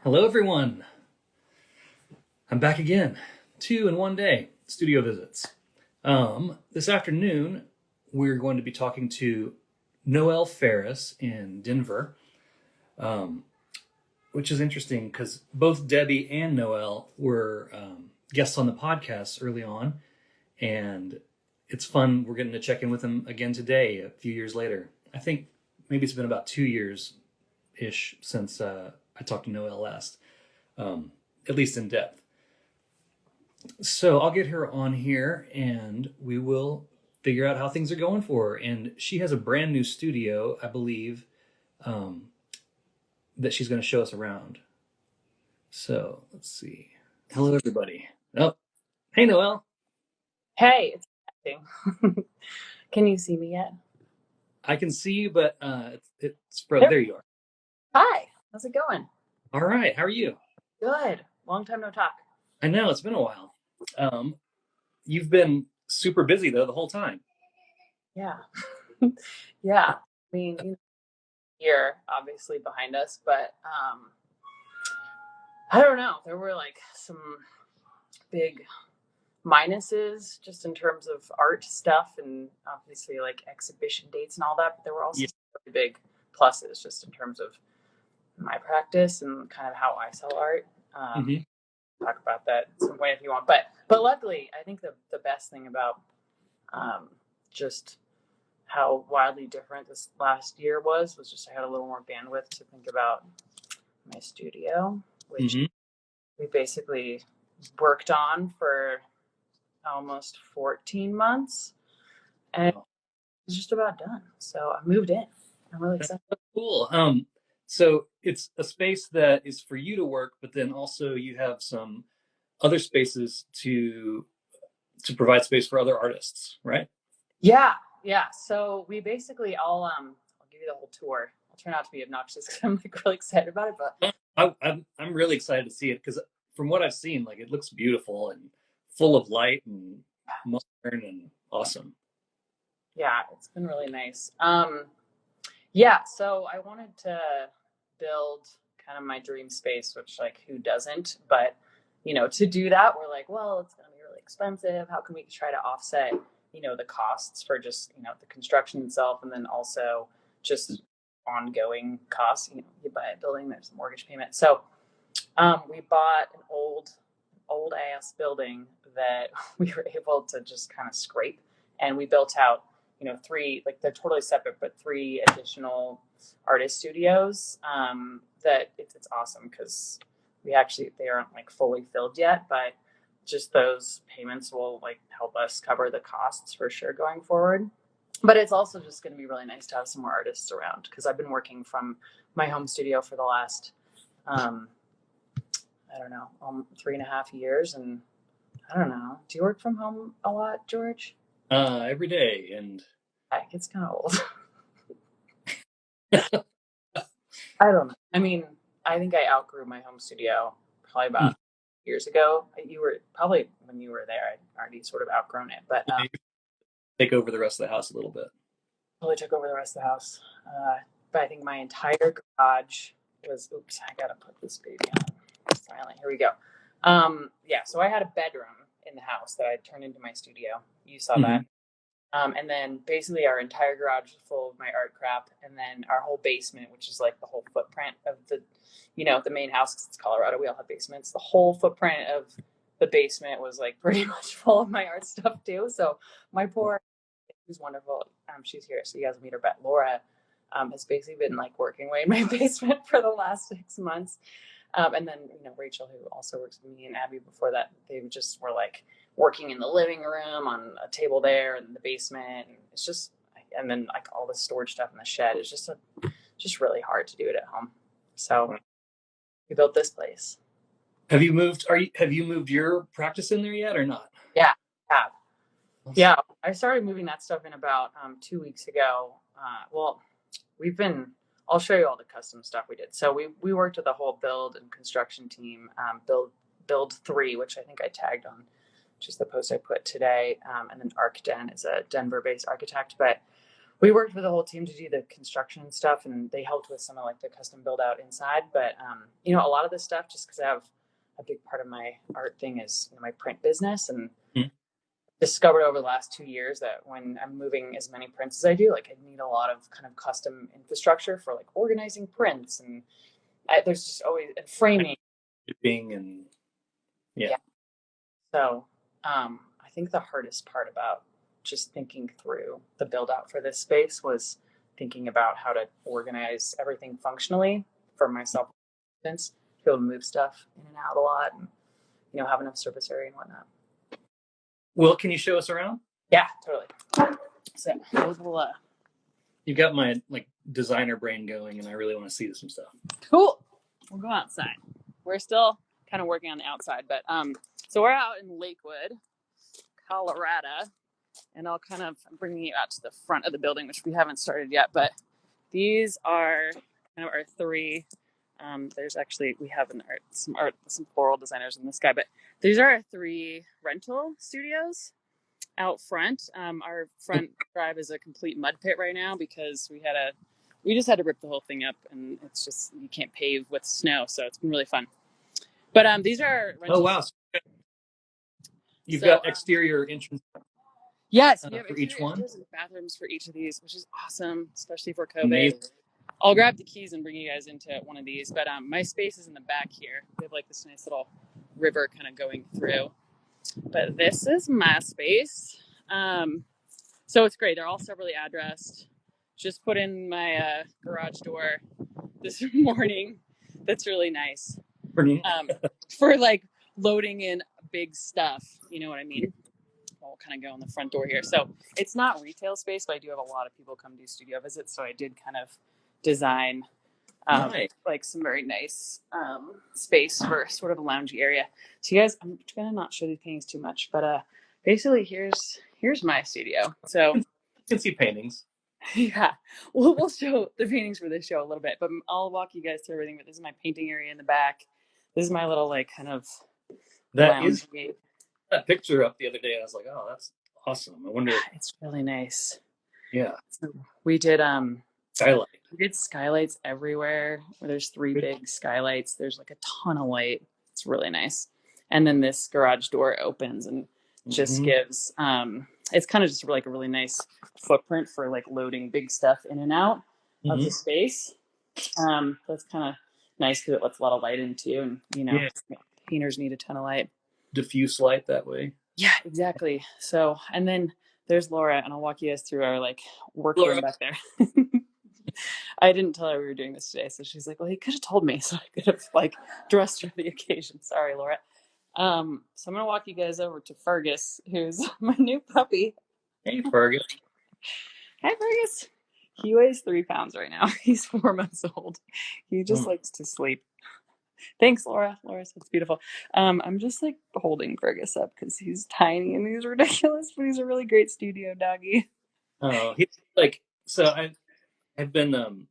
Hello, everyone. I'm back again. 2 in 1 day studio visits. This afternoon, we're going to be talking to Noelle Phares in Denver, um, which is interesting because both Debbie and Noelle were guests on the podcast early on, and it's fun. We're getting to check in with them again today, a few years later. I think maybe it's been about 2 years ish since I talked to Noelle last, at least in depth. So I'll get her on here and we will figure out how things are going for her. And she has a brand new studio, I believe, um, that she's going to show us around. So let's see. Hello, everybody. Oh, hey, Noelle. Hey, it's acting. Can you see me yet? I can see you, but there you are. Hi, how's it going? All right. How are you? Good. Long time no talk. I know it's been a while. Um, you've been super busy though the whole time. Yeah. Yeah. I mean, year obviously behind us, but I don't know. There were like some big minuses just in terms of art stuff and obviously like exhibition dates and all that, but there were also Yeah. really big pluses just in terms of my practice and kind of how I sell art. Mhm. Talk about that at some point if you want. But luckily, I think the best thing about just how wildly different this last year was just I had a little more bandwidth to think about my studio, which Mhm. we basically worked on for almost 14 months, and it Wow. was just about done. So I moved in. I'm really That's excited. so cool. So it's a space that is for you to work, but then also you have some other spaces to provide space for other artists, right? Yeah, yeah. So we basically I'll give you the whole tour. I'll try not to be obnoxious because I'm like really excited about it, but I'm really excited to see it because from what I've seen, like it looks beautiful and full of light and modern and awesome. yeah, it's been really nice. Yeah, so I wanted to build kind of my dream space, which like who doesn't? But to do that, we're like, well, it's gonna be really expensive. How can we try to offset, the costs for just, the construction itself and then also just ongoing costs. You buy a building, there's a mortgage payment. So we bought an old ass building that we were able to just kind of scrape, and we built out three, like they're totally separate but three additional artist studios. That it's awesome because they aren't like fully filled yet, but just those payments will like help us cover the costs for sure going forward. But it's also just going to be really nice to have some more artists around because I've been working from my home studio for the last um, I don't know, 3.5 years. And I don't know. Do you work from home a lot, George? Every day, and It's kind of old. I don't know. I mean, I think I outgrew my home studio probably about years ago. You were probably when you were there, I'd already sort of outgrown it, but you take over the rest of the house a little bit. totally took over the rest of the house. But I think my entire garage was. Oops, I gotta put this baby on silent. Here we go. Yeah, so I had a bedroom in the house that I turned into my studio. You saw Mm-hmm. that. And then basically our entire garage is full of my art crap. And then our whole basement, which is like the whole footprint of the main house, because it's Colorado, we all have basements. The whole footprint of the basement was like pretty much full of my art stuff too. So my poor, who's wonderful, she's here, so you guys will meet her, but Laura has basically been like working away in my basement for the last 6 months. And then, Rachel, who also works with me, and Abby before that, they just were like working in the living room on a table there in the basement. And it's just, and then like all the storage stuff in the shed is just really hard to do it at home. So we built this place. Have you moved? Have you moved your practice in there yet or not? Yeah. Yeah. Yeah. I started moving that stuff in about 2 weeks ago. Well, I'll show you all the custom stuff we did. So we worked with a whole build and construction team, build 3, which I think I tagged on just the post I put today. And then ArcDen is a Denver-based architect, but We worked with the whole team to do the construction stuff, and they helped with some of like the custom build out inside. But you know, a lot of this stuff, just because I have a big part of my art thing is, you know, my print business, and discovered over the last 2 years that when I'm moving as many prints as I do, like I need a lot of kind of custom infrastructure for like organizing prints, and there's just always and framing. Shipping and yeah. So I think the hardest part about just thinking through the build out for this space was thinking about how to organize everything functionally for myself, to be able to move stuff in and out a lot, and you know, have enough surface area and whatnot. Well, can you show us around? Yeah, totally. So we'll You've got my like designer brain going, and I really want to see some stuff. cool. We'll go outside. We're still kind of working on the outside, but so we're out in Lakewood, Colorado, and I'm bringing you out to the front of the building, which we haven't started yet, but these are kind of our three. There's actually, we have some floral designers in this guy, but these are our three rental studios out front. Our front drive is a complete mud pit right now because we just had to rip the whole thing up, and it's just, you can't pave with snow, so it's been really fun. But these are rental. Oh wow! You've got exterior entrance. Yes, we have for each one. And bathrooms for each of these, which is awesome, especially for COVID. Amazing. I'll grab the keys and bring you guys into one of these. But my space is in the back here. We have like this nice little river kind of going through. But this is my space. So it's great. They're all separately addressed. Just put in my garage door this morning. That's really nice. For like loading in big stuff. You know what I mean? We'll kind of go in the front door here. So it's not retail space, but I do have a lot of people come do studio visits. So I did kind of design like some very nice space for sort of a loungy area. So you guys, I'm gonna not show these paintings too much, but basically here's my studio. So you can see paintings. Yeah, we'll show the paintings for this show a little bit, but I'll walk you guys through everything. But this is my painting area in the back. This is my little like kind of that picture up the other day. I was like, oh, that's awesome. I wonder. It's really nice. Yeah. So we did skylight. We did skylights everywhere. There's 3 big skylights. There's like a ton of light. It's really nice. And then this garage door opens and just gives it's kind of just like a really nice footprint for like loading big stuff in and out of the space. That's kind of nice because it lets a lot of light in too, and you know, painters need a ton of light. Diffuse light that way. Yeah, exactly. So, and then there's Laura, and I'll walk you guys through our like workroom back there. I didn't tell her we were doing this today, so she's like, "Well, he could have told me, so I could have like dressed for the occasion." Sorry, Laura. So I'm gonna walk you guys over to Fergus, who's my new puppy. Hey, Fergus. Hi, Fergus. He weighs 3 pounds right now. He's 4 months old. He just likes to sleep. Thanks, Laura. Laura says it's beautiful. I'm just like holding Fergus up because he's tiny and he's ridiculous, but he's a really great studio doggy. Oh, he's like, so I've been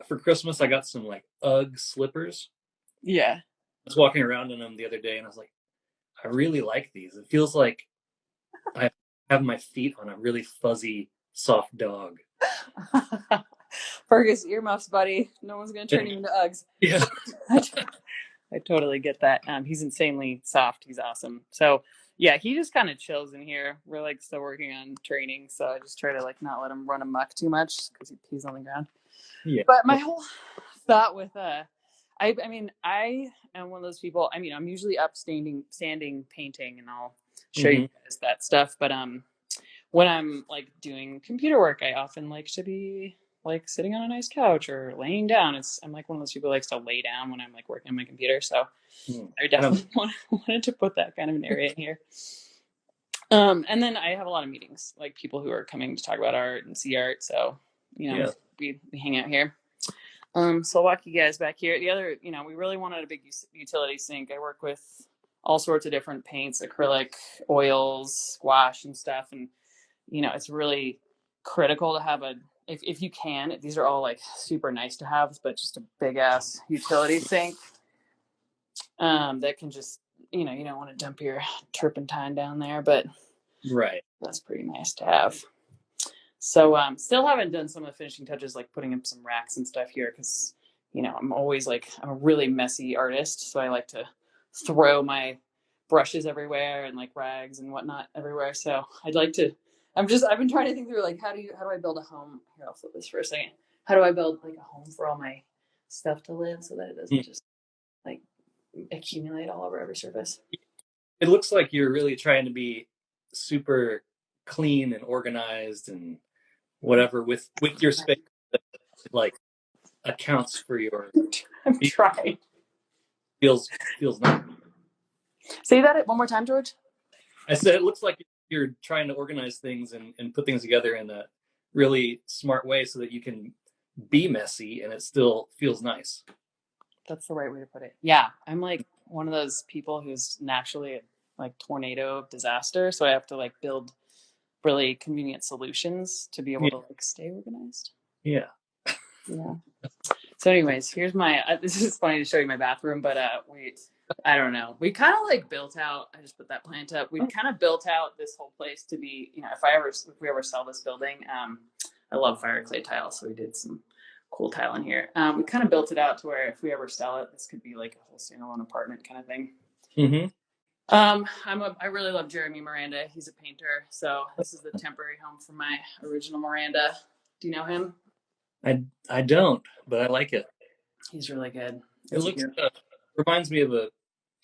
for Christmas I got some like UGG slippers. Yeah. I was walking around in them the other day and I was like, I really like these. It feels like I have my feet on a really fuzzy, soft dog. Fergus, earmuffs, buddy. No one's gonna turn you into Uggs. Yeah. I totally get that. He's insanely soft. He's awesome. So yeah, he just kind of chills in here. We're like still working on training, so I just try to like not let him run amok too much because he pees on the ground. Yeah. But my whole thought with I mean, I am one of those people. I mean, I'm usually up standing, painting, and I'll show you guys that stuff. But when I'm like doing computer work, I often like to be like sitting on a nice couch or laying down. I'm like one of those people who likes to lay down when I'm like working on my computer. So I definitely wanted to put that kind of an area in here. And then I have a lot of meetings, like people who are coming to talk about art and see art. So, you know, we hang out here. So I'll walk you guys back here. The other, you know, we really wanted a big utility sink. I work with all sorts of different paints, acrylic, oils, squash and stuff. And, you know, it's really critical to have if you can, these are all like super nice to have, but just a big ass utility sink that can just, you know, you don't want to dump your turpentine down there, but right, that's pretty nice to have. So still haven't done some of the finishing touches, like putting up some racks and stuff here, because I'm always like, I'm a really messy artist, so I like to throw my brushes everywhere and like rags and whatnot everywhere. So I'd like to. I've been trying to think through, like, how do I build a home? Here, I'll flip this for a second. How do I build like a home for all my stuff to live so that it doesn't just like accumulate all over every surface? It looks like you're really trying to be super clean and organized and whatever with your space that like accounts for your I'm trying. feels nice. Say that one more time, George. I said it looks like you're trying to organize things and put things together in a really smart way so that you can be messy and it still feels nice. That's the right way to put it. Yeah, I'm like one of those people who's naturally like tornado disaster, so I have to like build really convenient solutions to be able Yeah. to like stay organized. Yeah. Yeah. So, anyways, here's my. This is funny to show you my bathroom, but I don't know. We kind of like built out. I just put that plant up. We kind of built out this whole place to be. If we ever sell this building, I love fire clay tile, so we did some cool tile in here. We kind of built it out to where if we ever sell it, this could be like a whole standalone apartment kind of thing. Mm-hmm. I really love Jeremy Miranda. He's a painter, so this is the temporary home for my original Miranda. Do you know him? I don't, but I like it. He's really good. It looks reminds me of a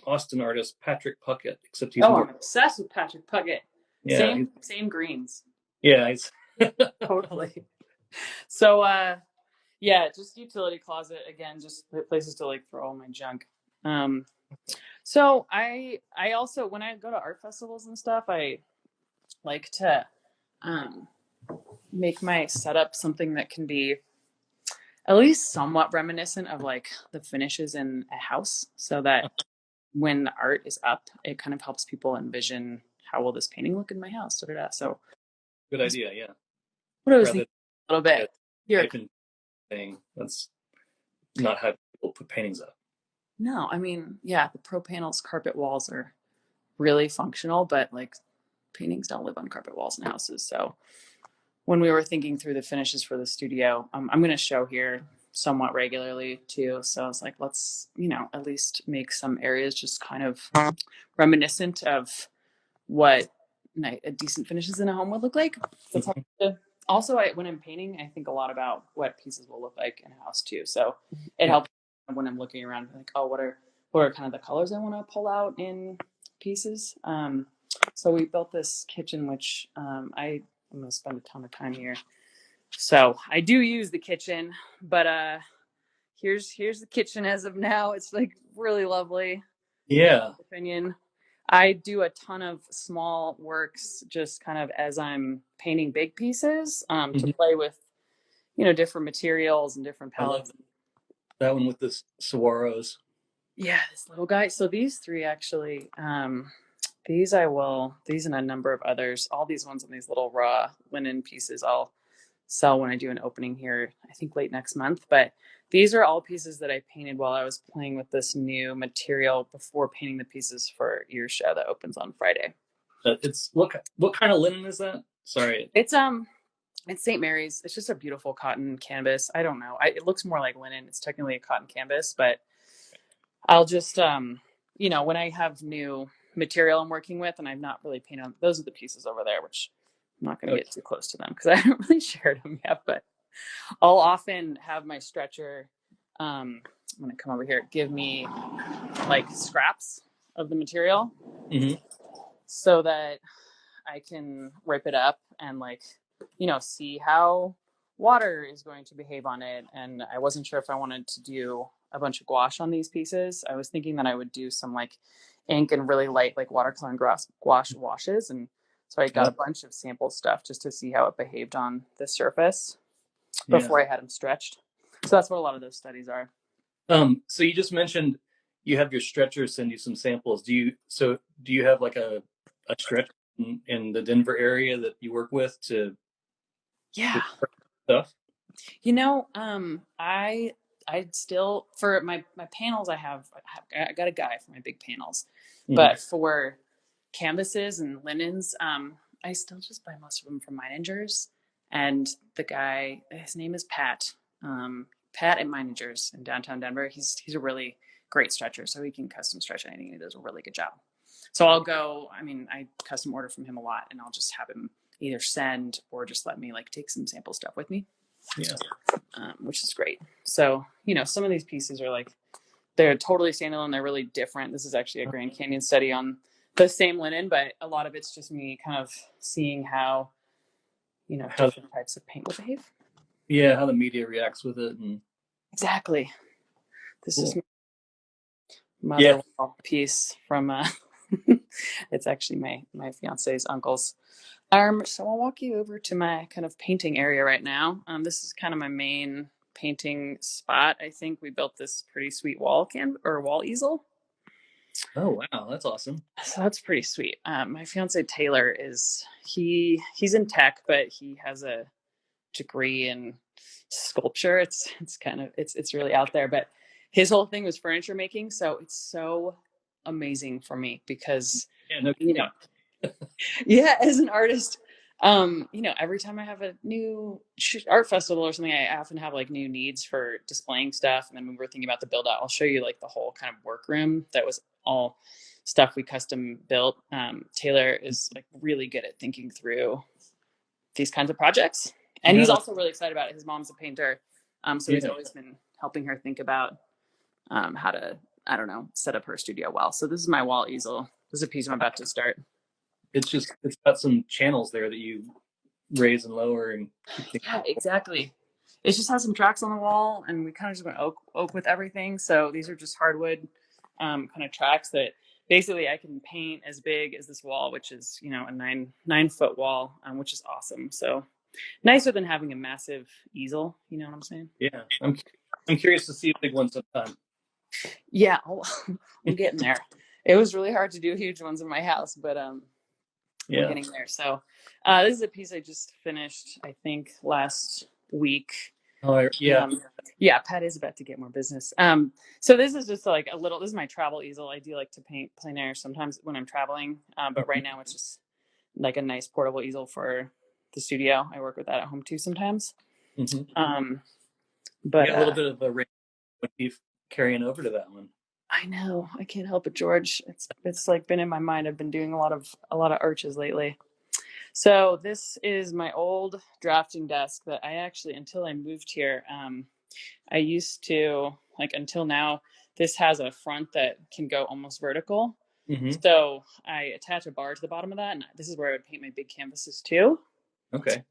Austin artist, Patrick Puckett, except he's Oh, more. I'm obsessed with Patrick Puckett. Yeah, Same greens. yeah, he's Totally. So yeah, just utility closet again, just places to like throw all my junk. So I also, when I go to art festivals and stuff, I like to make my setup something that can be at least somewhat reminiscent of like the finishes in a house, so that when the art is up, it kind of helps people envision how will this painting look in my house. So good idea. Yeah, what I was rather thinking a little bit here. thing. That's not how people put paintings up. No, I mean, yeah, the pro panels, carpet walls are really functional, but like paintings don't live on carpet walls in houses. So when we were thinking through the finishes for the studio, I'm going to show here somewhat regularly too. So it's like, let's, at least make some areas just kind of reminiscent of what a decent finishes in a home would look like. That's also, when I'm painting, I think a lot about what pieces will look like in a house too. So it helps when I'm looking around, like, oh, what are kind of the colors I want to pull out in pieces. So we built this kitchen, which I'm going to spend a ton of time here. So I do use the kitchen, but here's the kitchen as of now. It's like really lovely. Yeah. In my opinion. I do a ton of small works just kind of as I'm painting big pieces to play with, different materials and different palettes. That one with the saguaros. Yeah, this little guy. So these three actually, these and a number of others, all these ones on these little raw linen pieces I'll sell when I do an opening here, I think late next month. But these are all pieces that I painted while I was playing with this new material before painting the pieces for Ear Show that opens on Friday. It's what kind of linen is that? Sorry. It's St. Mary's. It's just a beautiful cotton canvas. I don't know. It looks more like linen. It's technically a cotton canvas, but I'll just when I have new material I'm working with and I've not really painted on, those are the pieces over there, which I'm not going to get too close to them because I haven't really shared them yet, but I'll often have my stretcher, I'm going to come over here, give me like scraps of the material so that I can rip it up and see how water is going to behave on it. And I wasn't sure if I wanted to do a bunch of gouache on these pieces. I was thinking that I would do some like ink and really light like watercolor and gouache washes. And so I got a bunch of sample stuff just to see how it behaved on the surface before I had them stretched. So that's what a lot of those studies are. So you just mentioned you have your stretcher send you some samples. Do you have like a stretcher in the Denver area that you work with to stuff? I still, for my panels, I got a guy for my big panels, but for canvases and linens, I still just buy most of them from Meiningers. And the guy, his name is Pat. Pat at Managers in downtown Denver. He's a really great stretcher, so he can custom stretch anything. He does a really good job. So I'll go. I mean, I custom order from him a lot, and I'll just have him either send or just let me like take some sample stuff with me. Yeah. Which is great. So, some of these pieces are like, they're totally standalone. They're really different. This is actually a Grand Canyon study on the same linen, but a lot of it's just me kind of seeing how, different types of paint will behave. Yeah, how the media reacts with it. And exactly. This cool. is my mother piece from, it's actually my fiance's uncle's. So I'll walk you over to my kind of painting area right now. This is kind of my main painting spot. I think we built this pretty sweet wall easel. Oh wow, that's awesome. So that's pretty sweet. My fiance Taylor he's in tech, but he has a degree in sculpture. It's kind of it's really out there. But his whole thing was furniture making, so it's so amazing for me because yeah, as an artist, every time I have a new art festival or something, I often have like new needs for displaying stuff. And then when we're thinking about the build out, I'll show you like the whole kind of workroom that was all stuff we custom built. Taylor is like really good at thinking through these kinds of projects. And he's also really excited about it. His mom's a painter. So he's always been helping her think about how to, set up her studio well. So this is my wall easel. This is a piece I'm about to start. It's got some channels there that you raise and lower and yeah, exactly. It just has some tracks on the wall, and we kind of just went oak with everything. So these are just hardwood kind of tracks that basically I can paint as big as this wall, which is a 9-foot wall, which is awesome. So nicer than having a massive easel. You know what I'm saying? Yeah, I'm curious to see a big one sometime. Yeah, I'm getting there. It was really hard to do huge ones in my house, but we're getting there. So this is a piece I just finished, I think, last week. Oh, yeah. Pat is about to get more business. So this is just like this is my travel easel. I do like to paint plein air sometimes when I'm traveling. But right now it's just like a nice portable easel for the studio. I work with that at home too sometimes. Mm-hmm. But a little bit of a rain motif carrying over to that one. I know. I can't help it, George. It's like been in my mind. I've been doing a lot of arches lately. So this is my old drafting desk that I actually, until I moved here, I used to, like until now, this has a front that can go almost vertical. Mm-hmm. So I attach a bar to the bottom of that, and this is where I would paint my big canvases too. Okay.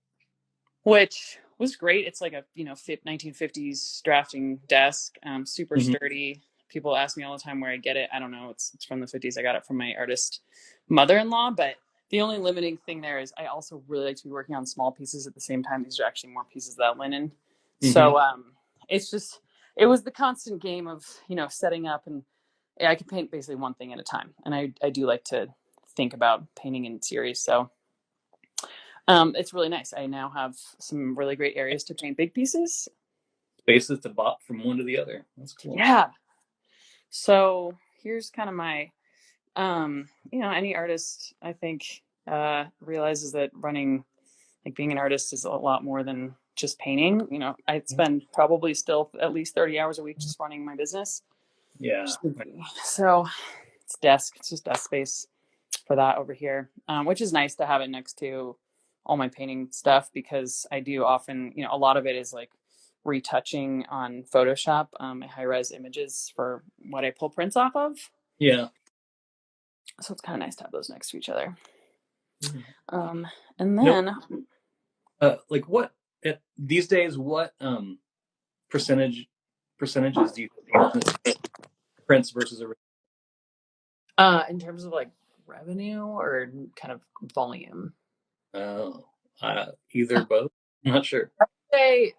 Which was great. It's like a 1950s drafting desk, super sturdy. People ask me all the time where I get it. I don't know. It's from the 50s. I got it from my artist mother-in-law, but the only limiting thing there is I also really like to be working on small pieces at the same time. These are actually more pieces of that linen. Mm-hmm. So it was the constant game of, setting up, and I could paint basically one thing at a time. And I do like to think about painting in series. So it's really nice. I now have some really great areas to paint big pieces. Spaces to bop from one to the other. That's cool. Yeah. So here's kind of my, any artist, I think, realizes that being an artist is a lot more than just painting. I spend probably still at least 30 hours a week just running my business. Yeah. So it's just desk space for that over here, which is nice to have it next to all my painting stuff, because I do often, a lot of it is like retouching on Photoshop, my high-res images for what I pull prints off of. Yeah. So it's kind of nice to have those next to each other. Mm-hmm. And then like what these days, what percentages do you think prints versus in terms of like revenue or kind of volume? Either both. I'm not sure. I would say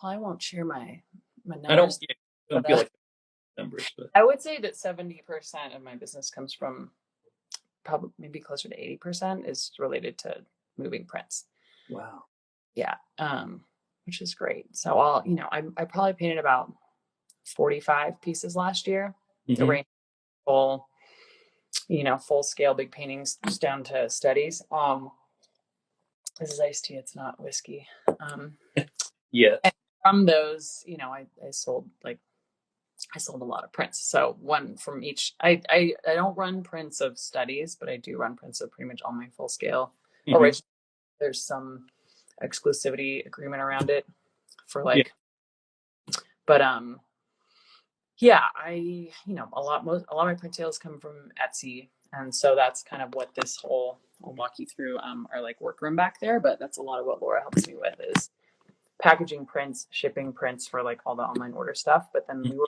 I won't share my numbers. I don't feel like numbers, but I would say that 70% of my business comes from, probably maybe closer to 80% is related to moving prints. Wow. Yeah. Which is great. So I probably painted about 45 pieces last year. Mm-hmm. The range full scale big paintings just down to studies. This is iced tea. It's not whiskey. Yeah. And from those, I sold a lot of prints. So one from each. I don't run prints of studies, but I do run prints of pretty much all my full scale original. There's some exclusivity agreement around it for Yeah. but yeah, a lot of my print sales come from Etsy, and so that's kind of what this whole I'll walk you through our like workroom back there. But that's a lot of what Laura helps me with is packaging prints, shipping prints for like all the online order stuff. But then we were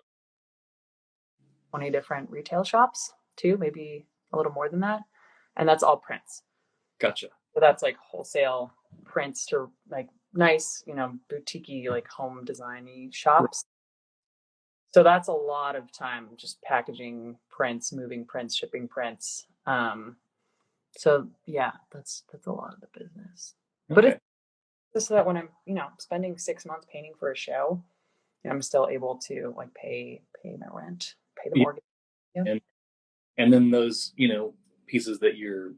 20 different retail shops too, maybe a little more than that, and that's all prints. Gotcha. So that's like wholesale prints to like nice, boutique-y, like home design-y shops. So that's a lot of time just packaging prints, moving prints, shipping prints. So yeah, that's a lot of the business. Okay. But it's just so that when I'm, spending 6 months painting for a show, I'm still able to like pay my rent, pay the mortgage. Yeah. And then those, pieces that you're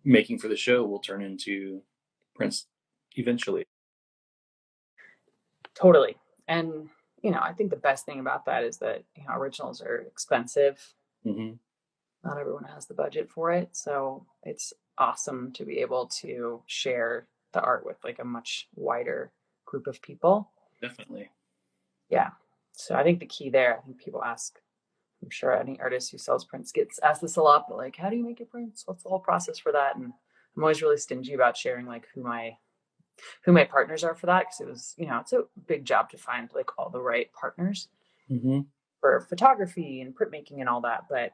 making for the show will turn into prints eventually. Totally. And, I think the best thing about that is that, originals are expensive. Mm-hmm. Not everyone has the budget for it. So it's awesome to be able to share the art with like a much wider group of people. Definitely. Yeah. So I think the key there, I think people ask, I'm sure any artist who sells prints gets asked this a lot, but like, how do you make your prints? What's the whole process for that? And I'm always really stingy about sharing like who my partners are for that. Cause it was, it's a big job to find like all the right partners for photography and printmaking and all that. But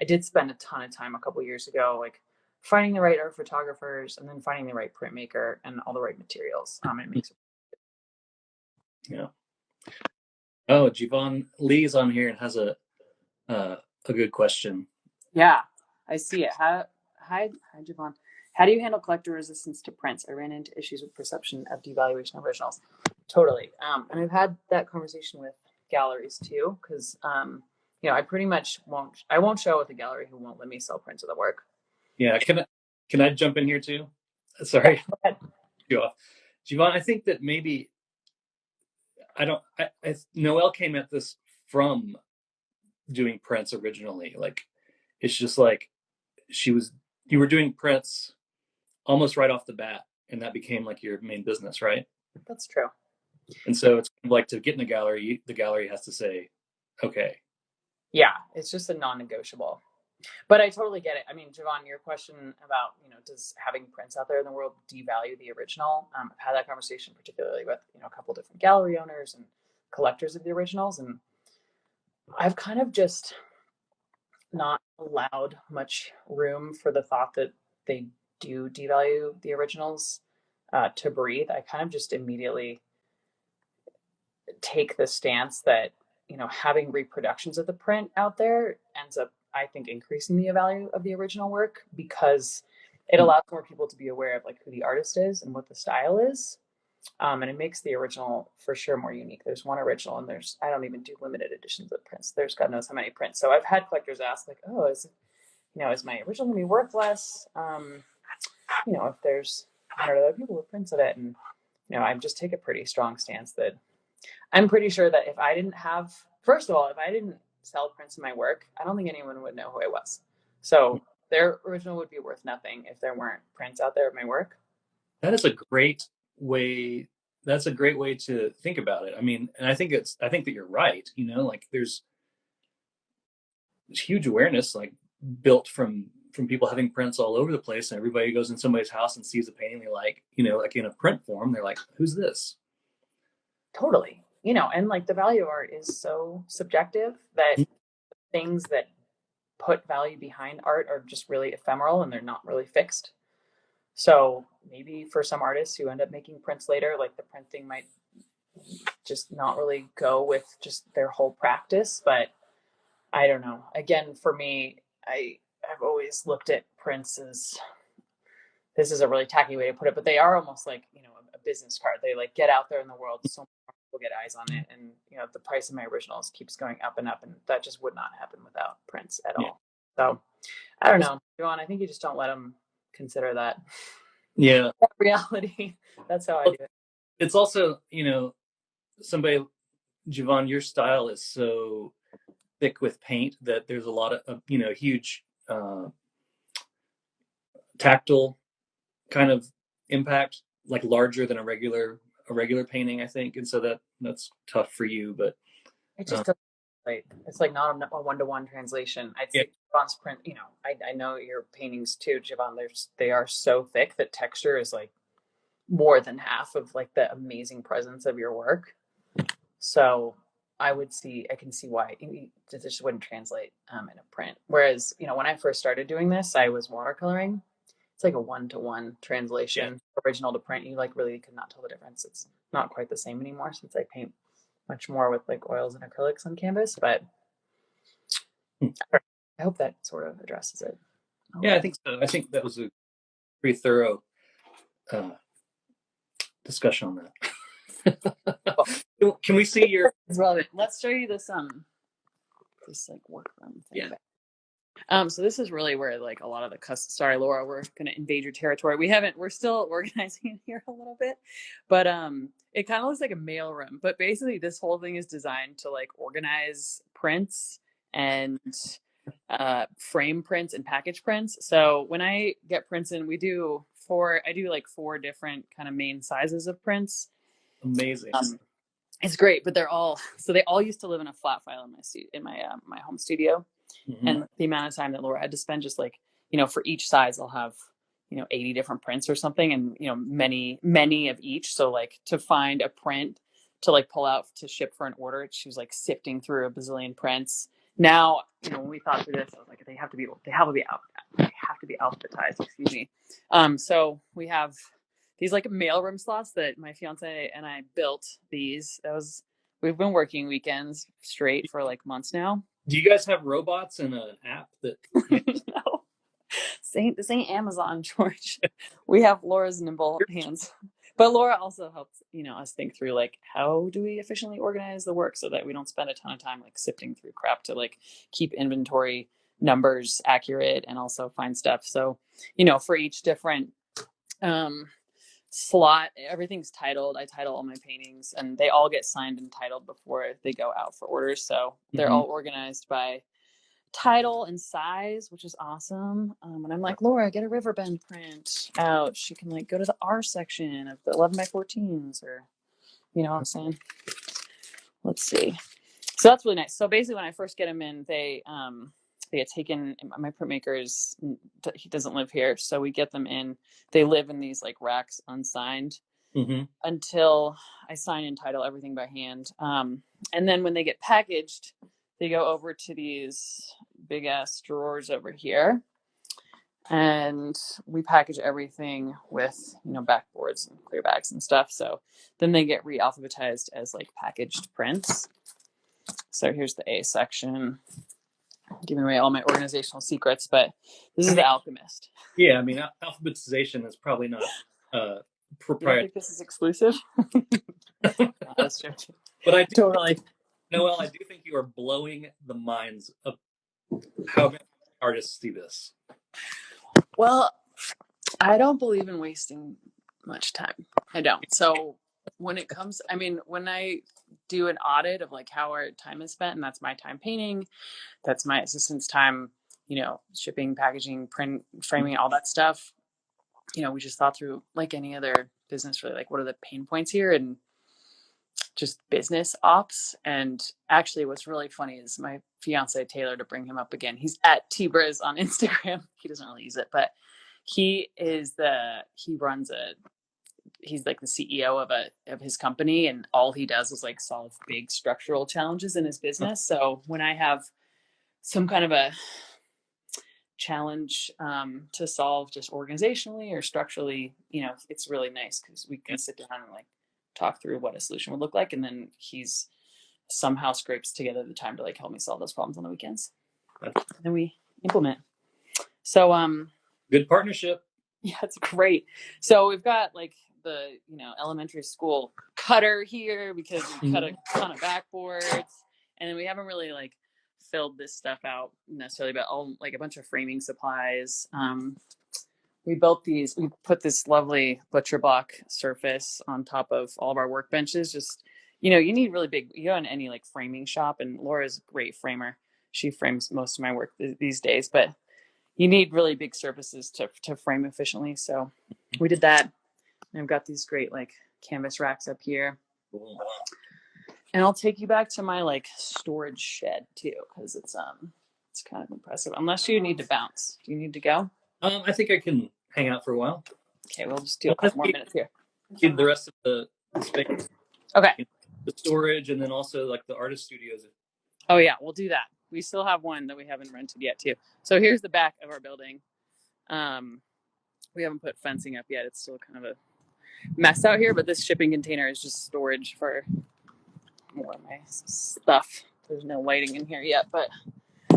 I did spend a ton of time a couple of years ago, like finding the right art photographers and then finding the right printmaker and all the right materials. It makes it. Yeah. Oh, Javon Lee's on here and has a good question. Yeah, I see it. Hi, Javon. How do you handle collector resistance to prints? I ran into issues with perception of devaluation of originals. Totally. And I've had that conversation with galleries too, because I pretty much won't show with a gallery who won't let me sell prints of the work. Yeah, can I jump in here too? Sorry. Go off. Javon, I think that maybe Noelle came at this from doing prints originally. Like it's just like you were doing prints almost right off the bat, and that became like your main business, right? That's true. And so it's like to get in the gallery has to say, okay. Yeah, it's just a non-negotiable. But I totally get it. I mean, Javon, your question about, does having prints out there in the world devalue the original? I've had that conversation particularly with, a couple different gallery owners and collectors of the originals. And I've kind of just not allowed much room for the thought that they do devalue the originals to breathe. I kind of just immediately take the stance that, having reproductions of the print out there ends up, I think, increasing the value of the original work because it allows more people to be aware of like who the artist is and what the style is. And it makes the original for sure more unique. There's one original and I don't even do limited editions of prints. There's God knows how many prints. So I've had collectors ask like, oh, is my original gonna be worth less? If there's 100 other people with prints of it. And, I just take a pretty strong stance that I'm pretty sure that if I didn't sell prints of my work, I don't think anyone would know who I was. So their original would be worth nothing if there weren't prints out there of my work. That is a great way. That's a great way to think about it. I mean, and I think that you're right. Like there's huge awareness like built from people having prints all over the place, and everybody goes in somebody's house and sees a painting they like, like in a print form, they're like, who's this? Totally. And like the value of art is so subjective that things that put value behind art are just really ephemeral and they're not really fixed. So maybe for some artists who end up making prints later, like the print thing might just not really go with just their whole practice. But I don't know. Again, for me, I've always looked at prints as, this is a really tacky way to put it, but they are almost like, a business card. They like get out there in the world. So many people get eyes on it. And, the price of my originals keeps going up and up. And that just would not happen without prints at all. So I don't know, Joanne, I think you just don't let them consider that. Yeah. reality. That's how I do it. It's also, somebody, Javon, your style is so thick with paint that there's a lot of, huge tactile kind of impact, like larger than a regular painting, I think. And so that's tough for you, but It uh, just doesn't translate. It's like not a one-to-one translation. I'd yeah, say Javon's print, I know your paintings too, Javon. They are so thick that texture is like more than half of like the amazing presence of your work. So I can see why it just wouldn't translate in a print. Whereas, when I first started doing this, I was watercoloring. It's like a one-to-one yeah. translation, original to print. You like really could not tell the difference. It's not quite the same anymore since I paint much more with like oils and acrylics on canvas, but Hmm. I hope that sort of addresses it. Yeah, I think so. I think that was a pretty thorough uh, discussion on that. Can we see your? It's relevant. Let's show you this like workroom thing. Yeah. So this is really where like a lot of the sorry, Laura, we're going to invade your territory. We're still organizing in here a little bit, but it kind of looks like a mailroom. But basically, this whole thing is designed to like organize prints and frame prints and package prints. So when I get prints in, I do like 4 different kind of main sizes of prints. Amazing. It's great, but they all used to live in a flat file in my home studio. Mm-hmm. And the amount of time that Laura had to spend just like, for each size, I'll have, 80 different prints or something, and, many of each. So like to find a print to like pull out to ship for an order, she was like sifting through a bazillion prints. Now, when we thought through this, I was like, they have to be alphabetized, excuse me. So we have these like mailroom slots that my fiance and I built these. We've been working weekends straight for like months now. Do you guys have robots and an app that? No, this ain't Amazon, George. We have Laura's nimble hands, but Laura also helps us think through like how do we efficiently organize the work so that we don't spend a ton of time like sifting through crap to like keep inventory numbers accurate and also find stuff. So for each different slot, everything's titled. I title all my paintings and they all get signed and titled before they go out for orders, so they're all organized by title and size, which is awesome. And I'm like, Laura, get a Riverbend print out. She can like go to the R section of the 11 by 14s, or you know what I'm saying. Let's see. So that's really nice. So basically, when I first get them in, they get taken. My printmaker he doesn't live here, so we get them in. They live in these like racks unsigned until I sign and title everything by hand. And then when they get packaged, they go over to these big ass drawers over here, and we package everything with backboards and clear bags and stuff. So then they get re-alphabetized as like packaged prints. So here's the A section, giving away all my organizational secrets, but this is the Alchemist. Yeah, I mean, alphabetization is probably not You don't proprietary. think this is exclusive? That's true. But I do, Totally. Noelle, I do think you are blowing the minds of how many artists see this. Well, I don't believe in wasting much time. I don't. So when I do an audit of like how our time is spent, and that's my time painting, that's my assistant's time, shipping, packaging, print, framing, all that stuff. We just thought through like any other business, really, like what are the pain points here, and just business ops. And actually what's really funny is my fiance Taylor, to bring him up again, he's at Tbriz on Instagram. He doesn't really use it, but he's like the CEO of his company, and all he does is like solve big structural challenges in his business. So when I have some kind of a challenge to solve just organizationally or structurally, it's really nice because we can sit down and like talk through what a solution would look like, and then he's somehow scrapes together the time to like help me solve those problems on the weekends, and then we implement. So good partnership. Yeah, it's great. So we've got like the elementary school cutter here because we cut a ton of backboards, and then we haven't really like filled this stuff out necessarily, but all like a bunch of framing supplies. we built these. We put this lovely butcher block surface on top of all of our workbenches. Just you need really big. You go in any like framing shop, and Laura's a great framer. She frames most of my work these days, but you need really big surfaces to frame efficiently. So we did that. And I've got these great like canvas racks up here. Cool. And I'll take you back to my like storage shed too, because it's kind of impressive. Unless you need to bounce. Do you need to go? I think I can hang out for a while. Okay, we'll just do a couple more minutes here. Keep the rest of the space. Okay. The storage, and then also like the artist studios. Oh yeah, we'll do that. We still have one that we haven't rented yet too. So here's the back of our building. We haven't put fencing up yet. It's still kind of a mess out here, but this shipping container is just storage for more of my stuff. There's no lighting in here yet, but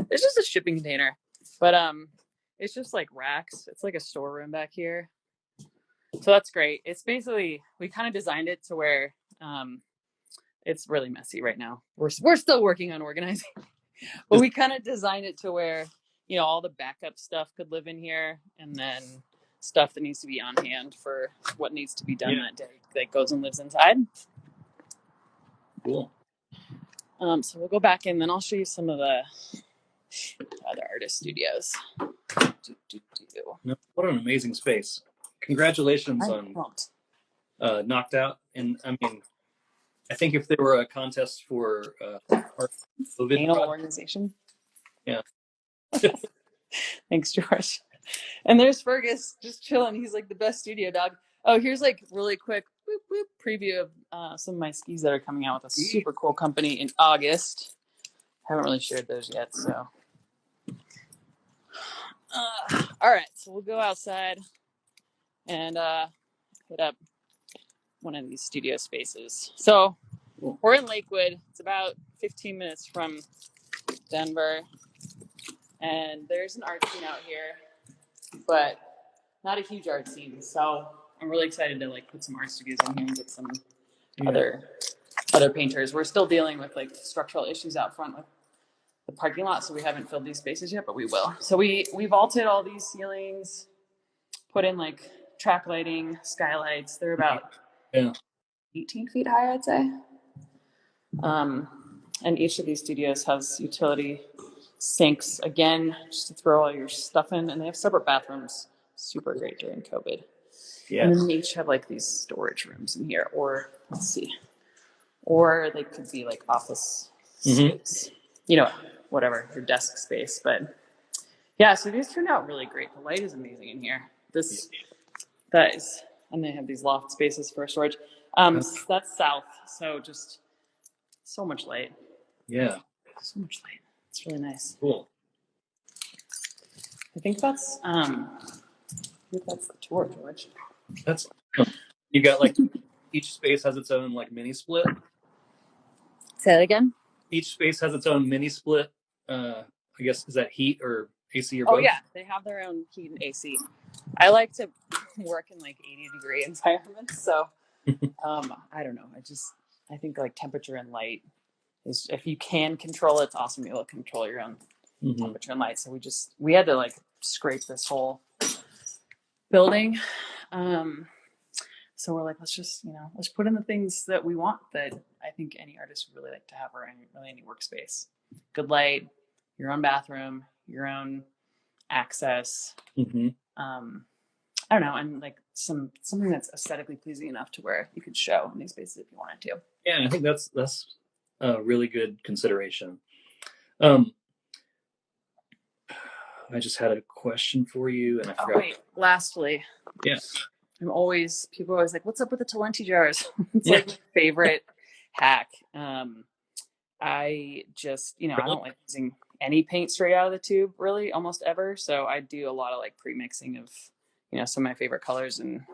it's just a shipping container. But it's just like racks. It's like a storeroom back here. So that's great. It's basically, we kind of designed it to where it's really messy right now. We're still working on organizing, but we kind of designed it to where, all the backup stuff could live in here, and then stuff that needs to be on hand for what needs to be done that day that goes and lives inside. Cool. So we'll go back in, then I'll show you some of the other artist studios. What an amazing space. Congratulations on Knocked Out. And I mean, I think if there were a contest for art anal organization. Yeah. Thanks, George. And there's Fergus just chilling. He's like the best studio dog. Oh, here's like really quick preview of some of my skis that are coming out with a super cool company in August. Haven't really shared those yet, so. All right, so we'll go outside and hit up one of these studio spaces. So we're in Lakewood. It's about 15 minutes from Denver, and there's an art scene out here, but not a huge art scene. So I'm really excited to like put some art studios in here and get some other painters. We're still dealing with like structural issues out front with the parking lot, so we haven't filled these spaces yet, but we will. So we vaulted all these ceilings, put in like track lighting, skylights. They're about 18 feet high, I'd say. And each of these studios has utility sinks, again, just to throw all your stuff in, and they have separate bathrooms. Super great during COVID. Yeah. And then they each have like these storage rooms in here, or let's see, or they could be like office space, whatever, your desk space. But yeah, so these turned out really great. The light is amazing in here. That is, and they have these loft spaces for storage. That's south, so just so much light. Yeah. So much light. It's really nice. Cool. I think that's the tour, George. That's, you got like, each space has its own like mini split. Say that again? Each space has its own mini split. I guess, is that heat or AC or both? Oh yeah, they have their own heat and AC. I like to work in like 80-degree environments, so I don't know. I think like temperature and light is, if you can control it, it's awesome. You'll control your own temperature and light. So we had to like scrape this whole building. So we're like, let's put in the things that we want, that I think any artist would really like to have, or any workspace. Good light, your own bathroom, your own access. I don't know, and like something that's aesthetically pleasing enough to where you could show in these spaces if you wanted to. Yeah, I think that's a really good consideration. I just had a question for you, and I forgot. Wait, lastly. Yes. People are always like, what's up with the Talenti jars? It's like my favorite hack. I just, I don't like using any paint straight out of the tube, really, almost ever. So I do a lot of like pre-mixing of, some of my favorite colors in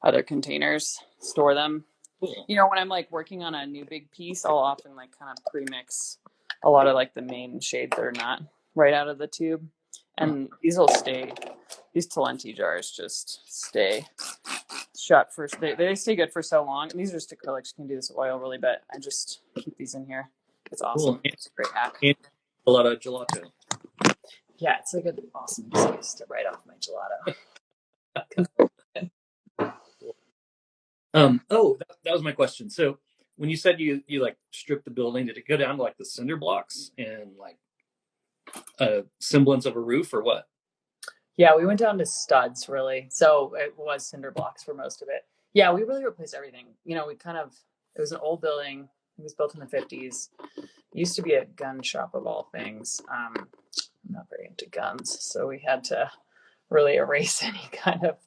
other containers, store them. Cool. When I'm like working on a new big piece, I'll often like kind of pre-mix a lot of like the main shades that are not right out of the tube. And these Talenti jars just stay shut for, they stay good for so long. And these are just acrylics. You can do this with oil really, but I just keep these in here. It's awesome. Cool. It's a great hack. And a lot of gelato. Yeah, it's like an awesome excuse to write off my gelato. That was my question. So when you said you like stripped the building, did it go down to like the cinder blocks and like a semblance of a roof or what? Yeah, we went down to studs really. So it was cinder blocks for most of it. Yeah, we really replaced everything. It was an old building. It was built in the 50s. It used to be a gun shop of all things. I'm not very into guns, so we had to really erase any kind of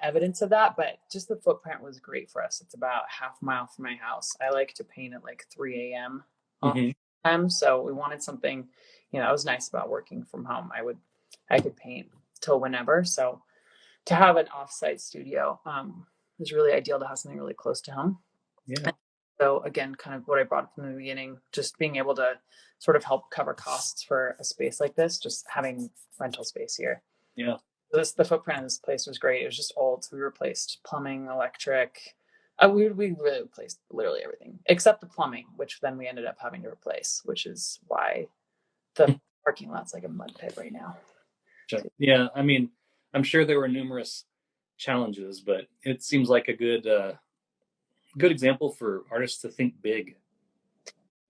evidence of that. But just the footprint was great for us. It's about half a mile from my house. I like to paint at like 3 a.m. all the time, so we wanted something. It was nice about working from home. I could paint till whenever. So to have an offsite studio is really ideal to have something really close to home. Yeah. So again, kind of what I brought up from the beginning, just being able to sort of help cover costs for a space like this, just having rental space here. Yeah. The footprint of this place was great. It was just old, so we replaced plumbing, electric. We really replaced literally everything except the plumbing, which then we ended up having to replace, which is why the parking lot's like a mud pit right now. Sure. Yeah, I mean, I'm sure there were numerous challenges, but it seems like a good example for artists to think big.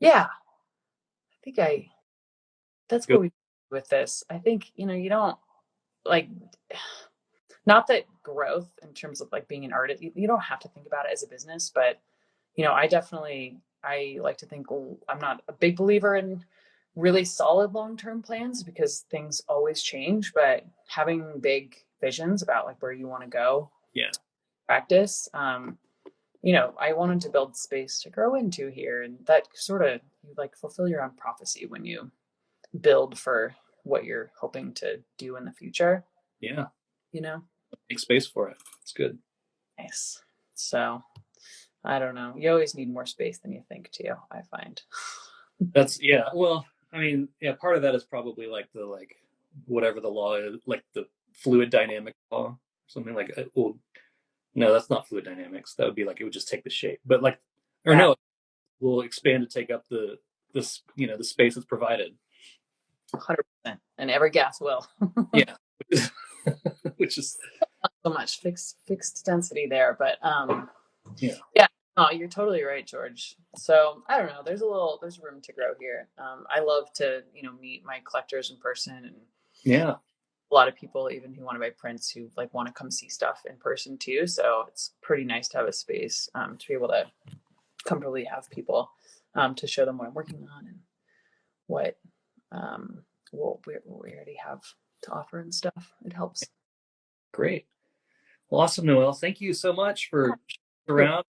Yeah, I think that's Go. what we do with this. I think, you don't like, not that growth in terms of like being an artist, you don't have to think about it as a business, but I like to think, well, I'm not a big believer in really solid long-term plans because things always change, but having big visions about like where you want to go, Yeah. practice, I wanted to build space to grow into here, and that sort of, you like fulfill your own prophecy when you build for what you're hoping to do in the future. Yeah. Make space for it. It's good. Nice. So I don't know. You always need more space than you think too, I find. Yeah. Well, I mean, yeah, part of that is probably like whatever the law is, like the fluid dynamic law, something like well, no, that's not fluid dynamics. That would be like it would just take the shape. But like or Yeah. no, we'll expand to take up the space that's provided. 100%. And every gas will. Yeah. Which is Not so much fixed density there, but yeah. yeah. Oh, you're totally right, George. So I don't know. There's room to grow here. I love to, meet my collectors in person, and Yeah. a lot of people even who want to buy prints who like want to come see stuff in person too. So it's pretty nice to have a space to be able to comfortably have people to show them what I'm working on and what we already have to offer and stuff. It helps. Great. Well, awesome, Noelle. Thank you so much for around.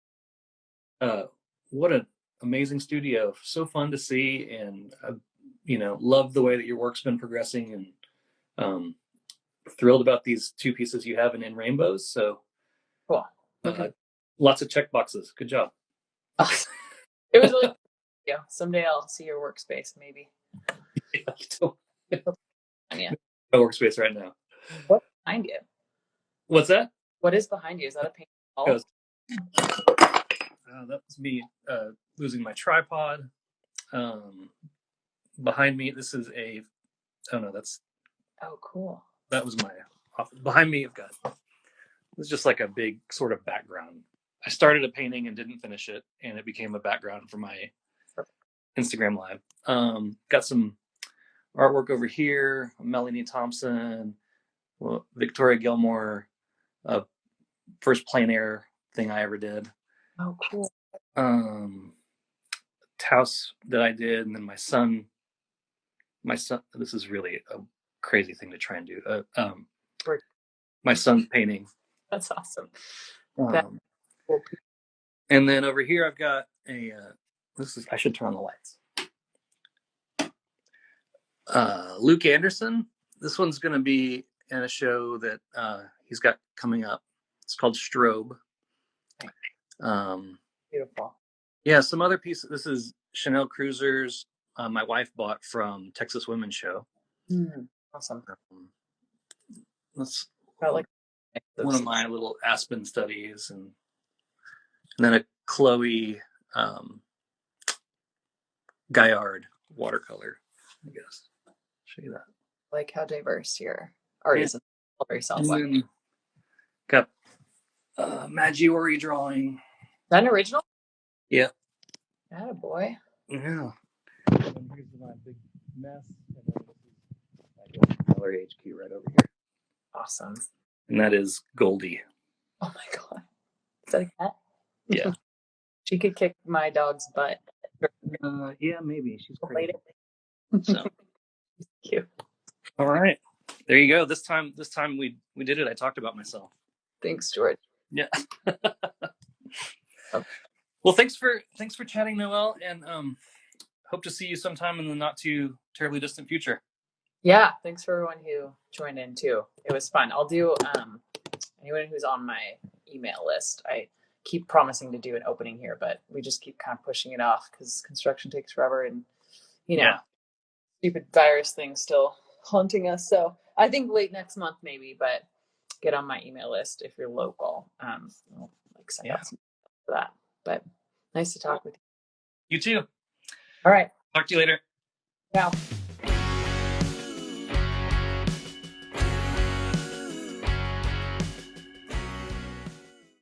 What an amazing studio. So fun to see, and love the way that your work's been progressing, and thrilled about these two pieces you have in rainbows. So Cool. Okay. Lots of check boxes. Good job. It was really yeah. Someday I'll see your workspace, maybe. Yeah. My workspace right now. What's behind you? What's that? What is behind you? Is that a paint wall? That was me losing my tripod. Behind me, this is oh no, that's. Oh, cool. That was my office. Behind me, I've got. It's just like a big sort of background. I started a painting and didn't finish it, and it became a background for my Instagram live. Got some artwork over here. Melanie Thompson, Victoria Gilmore, first plein air thing I ever did. Oh, cool. House that I did, and then my son. This is really a crazy thing to try and do. My son's painting. That's awesome. And then over here, I've got I should turn on the lights. Luke Anderson. This one's going to be in a show that he's got coming up. It's called Strobe. Beautiful. Yeah, some other pieces. This is Chanel Cruisers. My wife bought from Texas Women's Show. Awesome. That's like one of my little Aspen studies, and then a Chloe Gaillard watercolor, I guess. Show you that. Like how diverse your art is. Very self-like. Got Maggiore drawing. Is that an original? Yeah. Attaboy. Yeah. And then here's my big mess. And then this is Color HQ right over here. Awesome. And that is Goldie. Oh my God. Is that a cat? Yeah. She could kick my dog's butt. Yeah, maybe. She's Later. crazy. So. Cute. All right. There you go. This time we did it. I talked about myself. Thanks, George. Yeah. Well, thanks for chatting, Noelle, and hope to see you sometime in the not too terribly distant future. Yeah, thanks for everyone who joined in too. It was fun. I'll do anyone who's on my email list. I keep promising to do an opening here, but we just keep kind of pushing it off because construction takes forever, and stupid virus thing still haunting us. So I think late next month maybe, but get on my email list if you're local. I'll send out some for that. But nice to talk with you. You too. All right. Talk to you later. Ciao.